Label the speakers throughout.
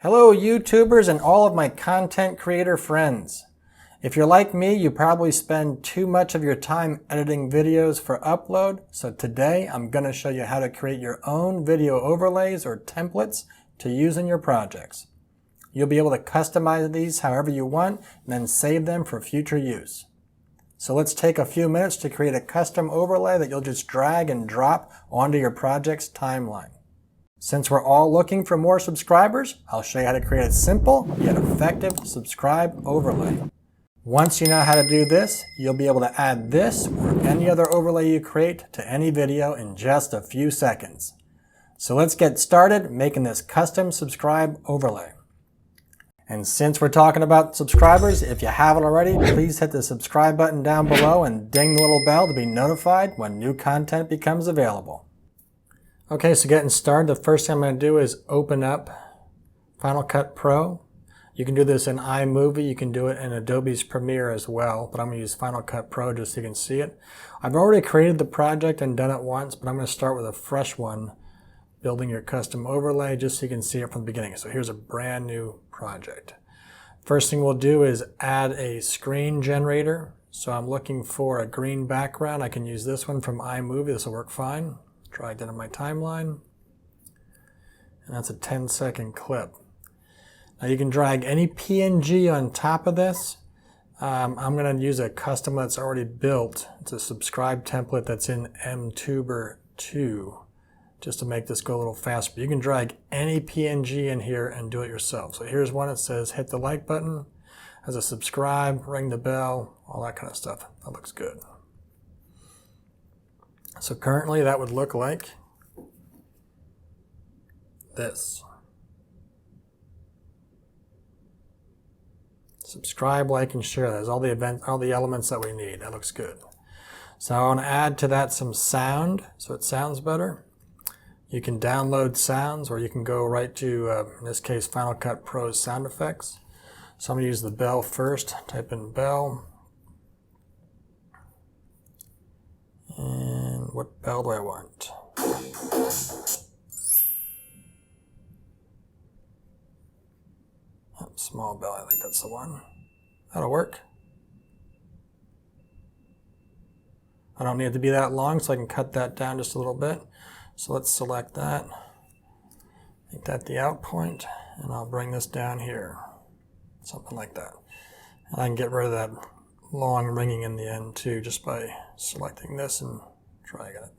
Speaker 1: Hello YouTubers and all of my content creator friends. If you're like me, you probably spend too much of your time editing videos for upload, so today I'm going to show you how to create your own video overlays or templates to use in your projects. You'll be able to customize these however you want and then save them for future use. So let's take a few minutes to create a custom overlay that you'll just drag and drop onto your project's timeline. Since we're all looking for more subscribers, I'll show you how to create a simple yet effective subscribe overlay. Once you know how to do this, you'll be able to add this or any other overlay you create to any video in just a few seconds. So let's get started making this custom subscribe overlay. And since we're talking about subscribers, if you haven't already, please hit the subscribe button down below and ding the little bell to be notified when new content becomes available. Okay, so getting started, the first thing I'm going to do is open up Final Cut Pro. You can do this in iMovie, you can do it in Adobe's Premiere as well, but I'm going to use Final Cut Pro just so you can see it. I've already created the project and done it once, but I'm going to start with a fresh one, building your custom overlay just so you can see it from the beginning. So here's a brand new project. First thing we'll do is add a screen generator. So I'm looking for a green background. I can use this one from iMovie, this will work fine. Drag that in my timeline, and that's a 10-second clip. Now you can drag any PNG on top of this. I'm going to use a custom that's already built. It's a subscribe template that's in MTuber 2, just to make this go a little faster. You can drag any PNG in here and do it yourself. So here's one that says hit the like button, has a subscribe, ring the bell, all that kind of stuff. That looks good. So currently that would look like this. Subscribe, like, and share. There's all the elements that we need. That looks good. So I want to add to that some sound so it sounds better. You can download sounds, or you can go right to, in this case, Final Cut Pro's sound effects. So I'm going to use the bell first. Type in bell. And what bell do I want? Oh, small bell, I think that's the one. That'll work. I don't need it to be that long, so I can cut that down just a little bit. So let's select that. Make that the out point, and I'll bring this down here. Something like that. And I can get rid of that long ringing in the end too, just by selecting this and dragging it.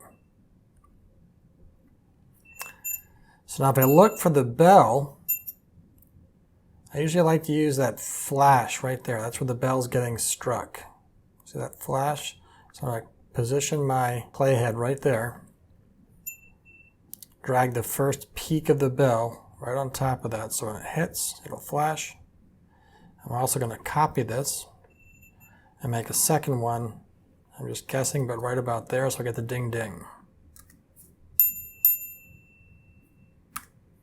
Speaker 1: So now if I look for the bell, I usually like to use that flash right there. That's where the bell's getting struck. See that flash? So I position my playhead right there, drag the first peak of the bell right on top of that, so when it hits, it'll flash. I'm also going to copy this and make a second one. I'm just guessing, but right about there, so I get the ding ding.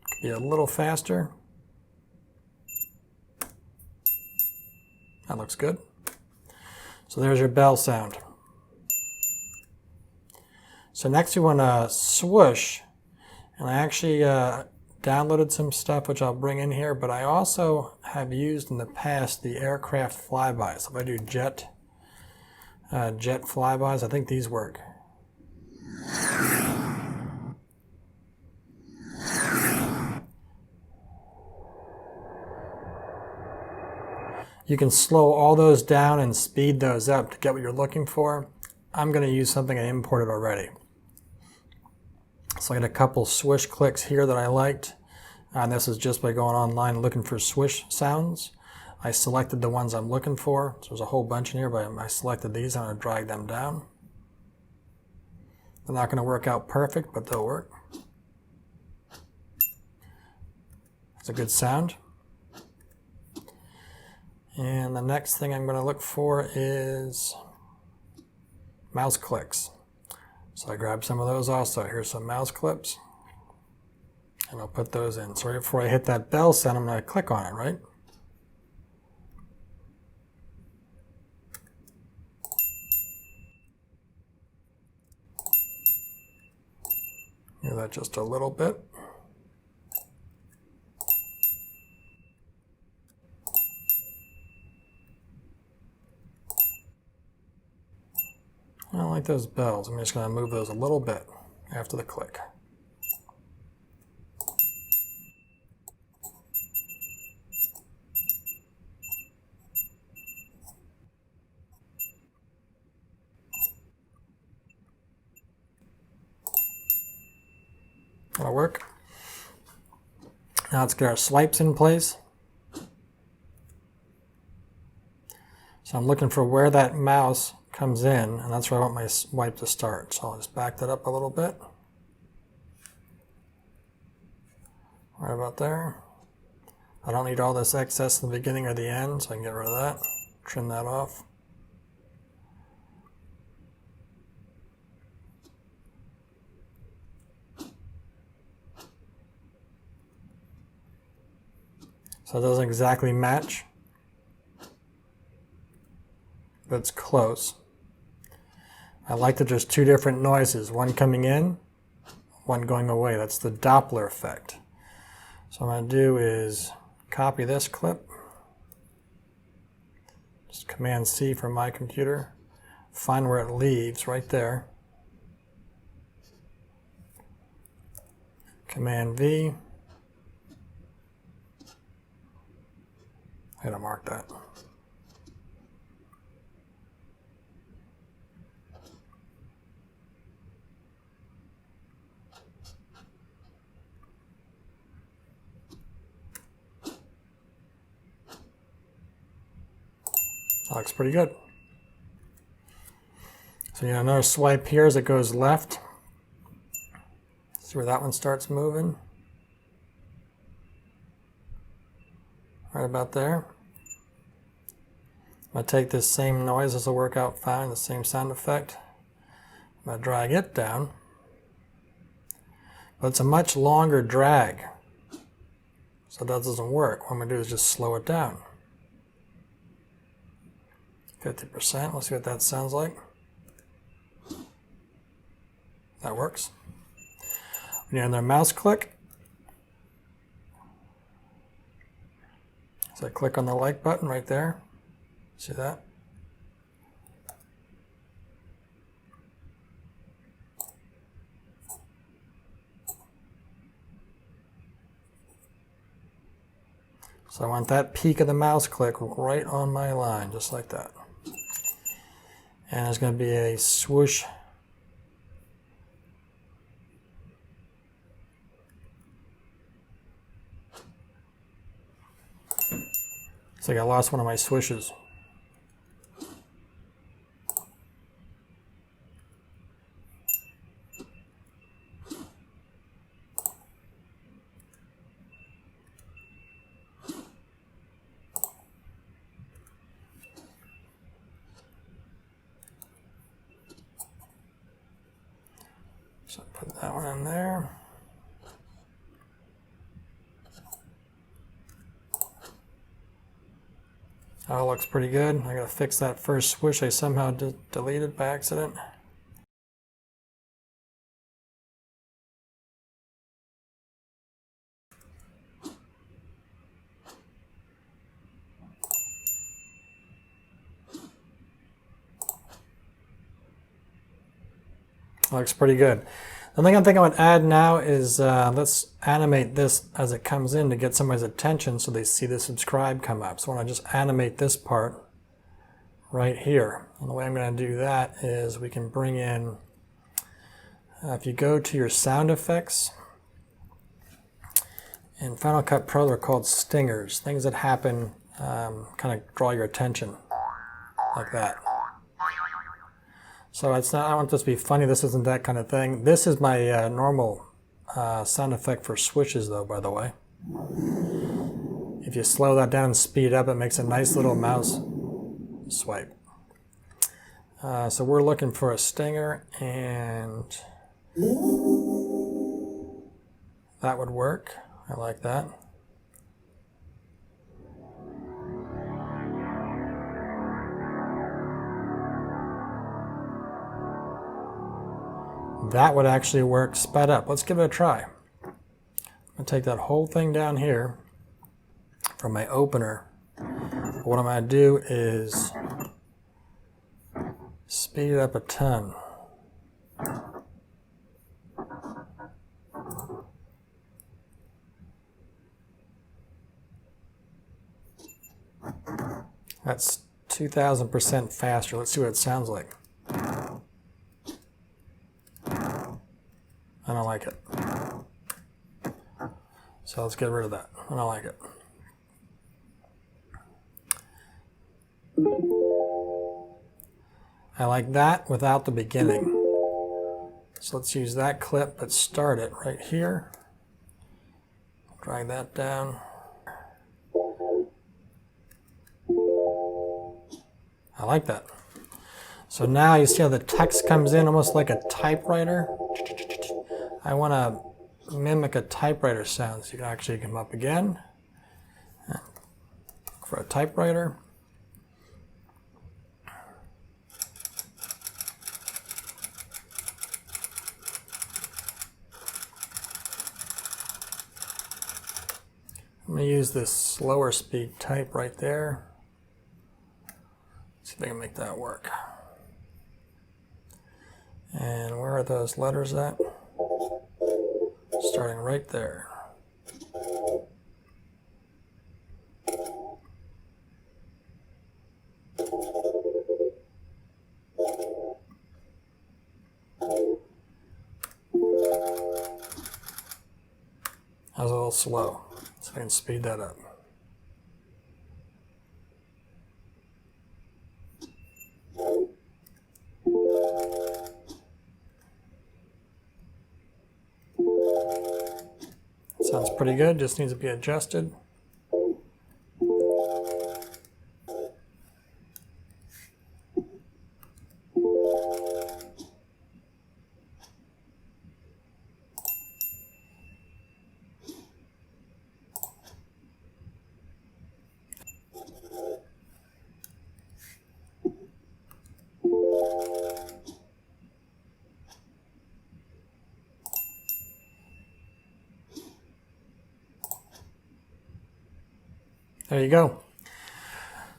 Speaker 1: Could be a little faster. That looks good. So there's your bell sound. So next we want to swoosh, and I actually downloaded some stuff which I'll bring in here, but I also have used in the past the aircraft flybys. So if I do jet flybys, I think these work. You can slow all those down and speed those up to get what you're looking for. I'm going to use something I imported already. So I got a couple swish clicks here that I liked. And this is just by going online looking for swish sounds. I selected the ones I'm looking for. So there's a whole bunch in here, but I selected these. I'm going to drag them down. They're not going to work out perfect, but they'll work. It's a good sound. And the next thing I'm going to look for is mouse clicks. So I grabbed some of those also. Here's some mouse clips. And I'll put those in. So right before I hit that bell sound, I'm going to click on it, right? Hear that just a little bit. like those bells. I'm just going to move those a little bit after the click. That'll work. Now let's get our swipes in place. So I'm looking for where that mouse comes in, and that's where I want my swipe to start. So I'll just back that up a little bit. Right about there. I don't need all this excess in the beginning or the end, so I can get rid of that. Trim that off. So it doesn't exactly match, but it's close. I like that there's two different noises, one coming in, one going away. That's the Doppler effect. So what I'm going to do is copy this clip, just Command C from my computer, find where it leaves right there, Command V, I gotta mark that. That looks pretty good. So you have another swipe here as it goes left. See where that one starts moving? Right about there. I'm going to take this same noise, this will work out fine, the same sound effect. I'm going to drag it down. But it's a much longer drag. So that doesn't work. What I'm going to do is just slow it down. 50%, let's see what that sounds like. That works. When you're on their mouse click, so I click on the like button right there. See that? So I want that peak of the mouse click right on my line, just like that. And there's going to be a swoosh. It's like I lost one of my swooshes. So put that one in there. Oh, looks pretty good. I gotta fix that first swoosh I somehow deleted by accident. Looks pretty good. The thing I think I would add now is let's animate this as it comes in to get somebody's attention so they see the subscribe come up. So I want to just animate this part right here. And the way I'm going to do that is we can bring in, if you go to your sound effects, in Final Cut Pro they're called stingers, things that happen, kind of draw your attention, like that. So it's not, I want this to be funny, this isn't that kind of thing. This is my normal sound effect for switches though, by the way. If you slow that down and speed up, it makes a nice little mouse swipe. So we're looking for a stinger, and that would work. I like that. That would actually work sped up. Let's give it a try. I'm going to take that whole thing down here from my opener. What I'm going to do is speed it up a ton. That's 2,000% faster. Let's see what it sounds like. I don't like it. So let's get rid of that. I don't like it. I like that without the beginning. So let's use that clip, but start it right here. Drag that down. I like that. So now you see how the text comes in almost like a typewriter. I want to mimic a typewriter sound. So you can actually come up again. Look for a typewriter. I'm going to use this slower speed type right there. See if I can make that work. And where are those letters at? Starting right there. That was a little slow, so I can speed that up. Sounds pretty good, just needs to be adjusted. There you go.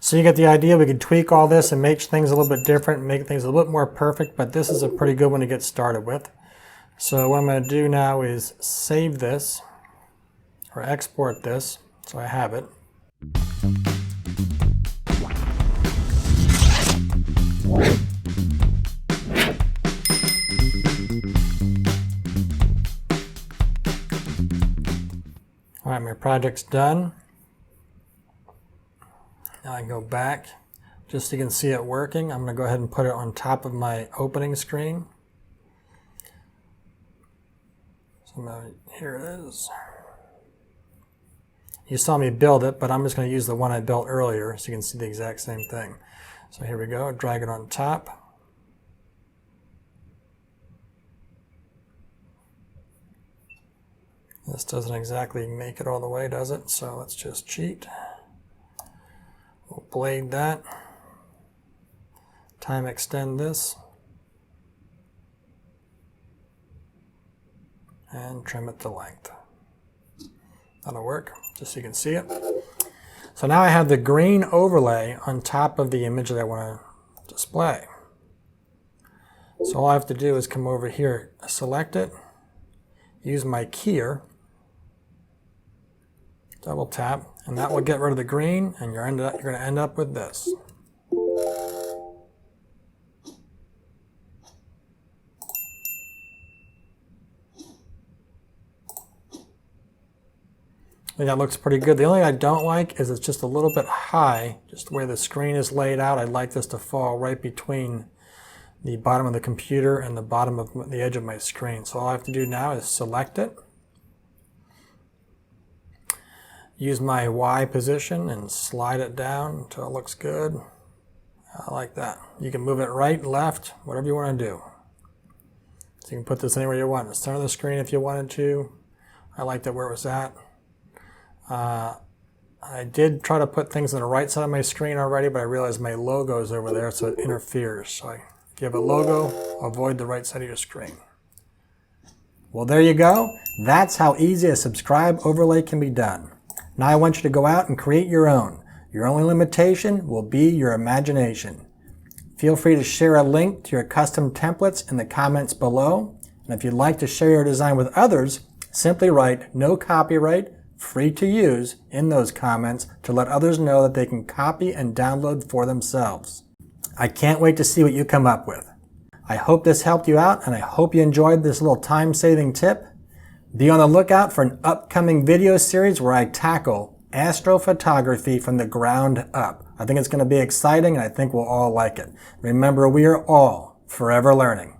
Speaker 1: So you get the idea. We could tweak all this and make things a little bit different, make things a little bit more perfect, but this is a pretty good one to get started with. So what I'm going to do now is save this or export this so I have it. All right, my project's done. Now I can go back just so you can see it working. I'm going to go ahead and put it on top of my opening screen. So now, here it is. You saw me build it, but I'm just going to use the one I built earlier so you can see the exact same thing. So here we go, drag it on top. This doesn't exactly make it all the way, does it? So let's just cheat. We'll blade that. Time extend this. And trim it to length. That'll work, just so you can see it. So now I have the green overlay on top of the image that I want to display. So all I have to do is come over here, select it, use my keyer, double tap, and that will get rid of the green, and you're going to end up with this. I think that looks pretty good. The only thing I don't like is it's just a little bit high, just the way the screen is laid out. I'd like this to fall right between the bottom of the computer and the bottom of the edge of my screen. So all I have to do now is select it, use my Y position and slide it down until it looks good. I like that. You can move it right, left, whatever you want to do. So you can put this anywhere you want. The center of the screen if you wanted to. I liked it where it was at. I did try to put things on the right side of my screen already, but I realized my logo is over there, so it interferes. So if you have a logo, avoid the right side of your screen. Well, there you go. That's how easy a subscribe overlay can be done. Now I want you to go out and create your own. Your only limitation will be your imagination. Feel free to share a link to your custom templates in the comments below. And if you'd like to share your design with others, simply write "no copyright, free to use" in those comments to let others know that they can copy and download for themselves. I can't wait to see what you come up with. I hope this helped you out, and I hope you enjoyed this little time-saving tip. Be on the lookout for an upcoming video series where I tackle astrophotography from the ground up. I think it's going to be exciting, and I think we'll all like it. Remember, we are all forever learning.